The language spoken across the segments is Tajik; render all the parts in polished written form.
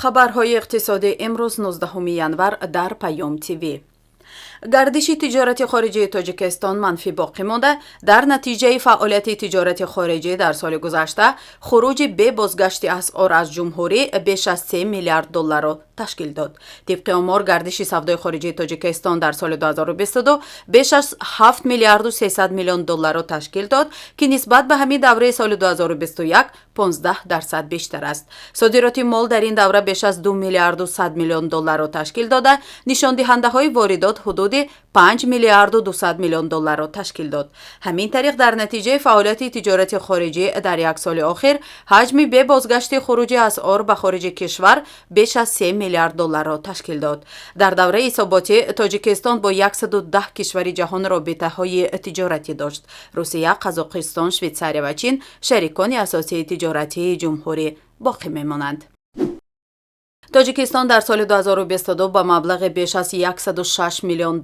хабарҳои иқтисодӣ имрӯз 19 январ дар Паём ТВ. гардиши тиҷорати хориҷии Тоҷикистон манфӣ боқӣ монда, дар натиҷаи фаъолияти тиҷорати хориҷӣ дар соли гузашта хуруҷи бе бозгашти асъор аз ҷумҳурӣ беш аз $3 миллиард ташкил дод. тибқи омор, гардиши савдои хориҷии Тоҷикистон дар соли 2022 беш аз $7 миллиард و 300 миллион ташкил дод, ки нисбат ба ҳамин давраи соли 2021 15% бештар аст. содироти мол дар ин давра беш аз $2 миллиард و 100 миллион ташкил дода, нишондиҳандаҳои воридот ҳудуди $5 миллиард و 200 миллион ташкил дод. ҳамин тариқ дар натиҷаи фаъолияти тиҷорати хориҷӣ дар як соли охир ҳаҷми бе бозгашти хуруҷи асъор ба хориҷи кишвар беш аз $3 миллиард ташкил дод. дар давраи ҳисоботӣ Тоҷикистон бо 110 кишвари ҷаҳон робитаҳои тиҷоратӣ дошт. Русия, Қазоқистон, Швейтсария ва Чин шарикони асосии тиҷоратии ҷумҳурӣ боқӣ мемонанд. Тоҷикистон дар соли 2022 ба маблағи беш аз $106 миллион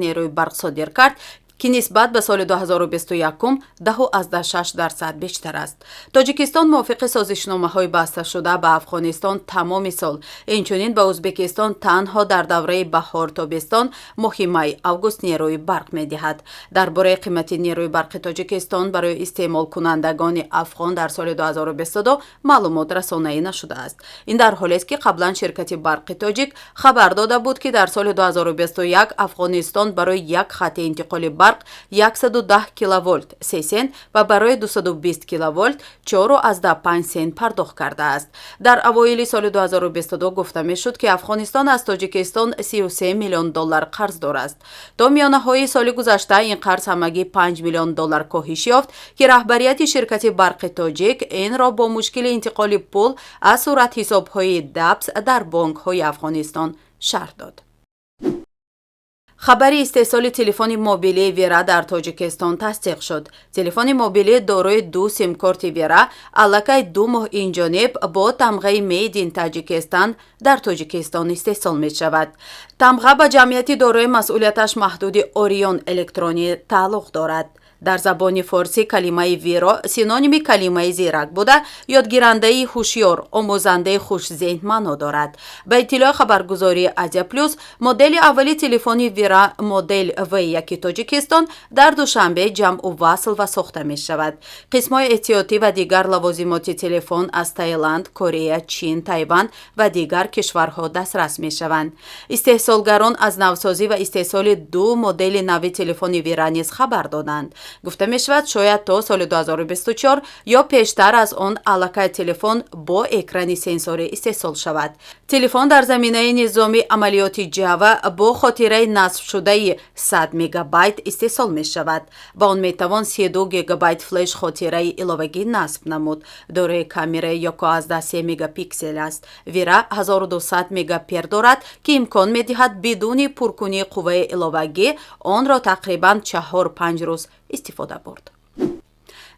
нерӯи барқ содир кард, ки нисбат ба соли 2021 10.6% бештар аст. Тоҷикистон мувофиқи созишномаҳои басташуда ба Афғонистон тамоми сол, инчунин ба Ӯзбекистон танҳо дар давраи баҳор-тобистон моҳи май-август нерӯи барқ медиҳад. дар бораи қимати нерӯи барқи Тоҷикистон барои истеъмолкунандагони афғон дар соли 2022 маълумот расонаӣ нашудааст. ин дар ҳолест, ки қаблан ширкати барқи тоҷик хабар дода буд, ки дар соли 2021 Афғонистон барои як хатти интиқоли барқ 110 киловолт 3 сент ва барои 220 киловолт 4.5 сент пардохт кардааст. дар авоили соли 2022 гуфта мешуд, ки Афғонистон аз Тоҷикистон $33 миллион қарз дорад. то миёнаҳои соли гузашта ин қарз ҳамагӣ $5 миллион коҳиш ёфт, ки раҳбарияти ширкати барқи тоҷик инро бо мушкили интиқоли пул аз суратҳисобҳои дабс дар бонкҳои Афғонистон шарҳ дод. хабари истеҳсоли телефони мобилии Вера дар Тоҷикистон тасдиқ шуд. телефони мобилӣ дорои 2 симкорти Вера аллакай 2 моҳ инҷониб бо тамғаи Made in Tajikistan дар Тоҷикистон истеҳсол мешавад. тамға ба ҷамъияти дорои масъулияташ маҳдуди Orion Electronic тааллуқ дорад. дар забони форсӣ калимаи Виро синоними калимаи зирак буда, ёдгирандаи ҳушёр, омӯзандаи хушзеҳн маъно дорад. ба иттилои хабаргузории Азия Плюс, модели аввали телефони Вира модел V1 Тоҷикистон дар душанбе ҷамъу васл ва сохта мешавад. қисмҳои эҳтиётӣ ва дигар лавозимоти телефон аз Таиланд, Корея, Чин, Тайван ва дигар кишварҳо дастрас мешаванд. истеҳсолгарон аз навсозӣ ва истеҳсоли 2 модели нави телефони Вира низ хабар доданд. гуфта мешавад, шояд то соли 2024 ё пештар аз он аллакай телефон бо экрани сенсорӣ истеҳсол шавад. телефон дар заминаи низоми амалиёти Java бо хотираи насбшудаи 100 мегабайт истеҳсол мешавад. ба он метавон 32 гигабайт флеш хотираи иловагӣ насб намуд. дорои камераи 1.3 мегапиксел аст. Вира 1200 мегапер дорад, ки имкон медиҳад бидуни пуркунии қувваи иловагӣ онро тақрибан 4-5 рӯз истифода бурд.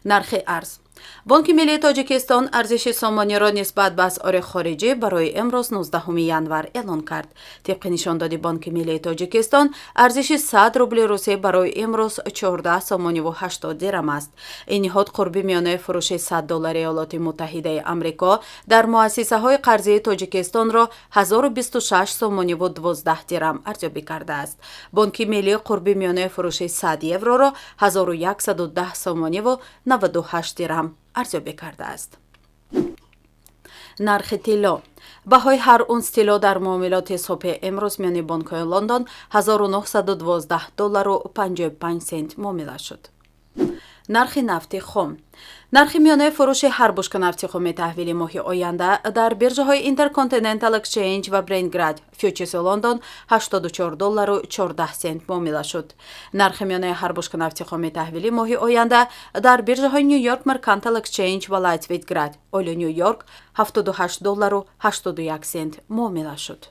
нархи арз. бонки миллии Тоҷикистон арзиши сомониро нисбат ба асъори хориҷӣ барои имрӯз 19 январ эълон кард. тибқи нишондоди Бонки миллии Тоҷикистон, арзиши 100 рубли русӣ барои имрӯз 14 сомониву 80 дирам аст. ин ниҳод қурби миёнаи фурӯши $100 Иёлоти Муттаҳидаи Амрико дар муассисаҳои қарзии Тоҷикистонро 1026 сомониву 12 дирам арзёбӣ кардааст. Бонки миллӣ қурби миёнаи фурӯши 100 евроро 1110 сомониву 98 дирам арзёбӣ кардааст. нархи тилло. баҳои ҳар унс тилло дар муомилоти субҳи имрӯз миёни бонкҳои Лондон $1912.55 муомила шуд. нархи нафти хом. нархи миёнаи фурӯши ҳар бушка нафти хуми таҳвили моҳи оянда дар биржаҳои Intercontinental Exchange ва Brentgrad фьючерси Лондон $84.14 муомила шуд. нархи миёнаи ҳар бушка нафти хуми таҳвили моҳи оянда дар биржаҳои New York Mercantile Exchange ва Lightweight Grad оили Нью Йорк $78.81 муомила шуд.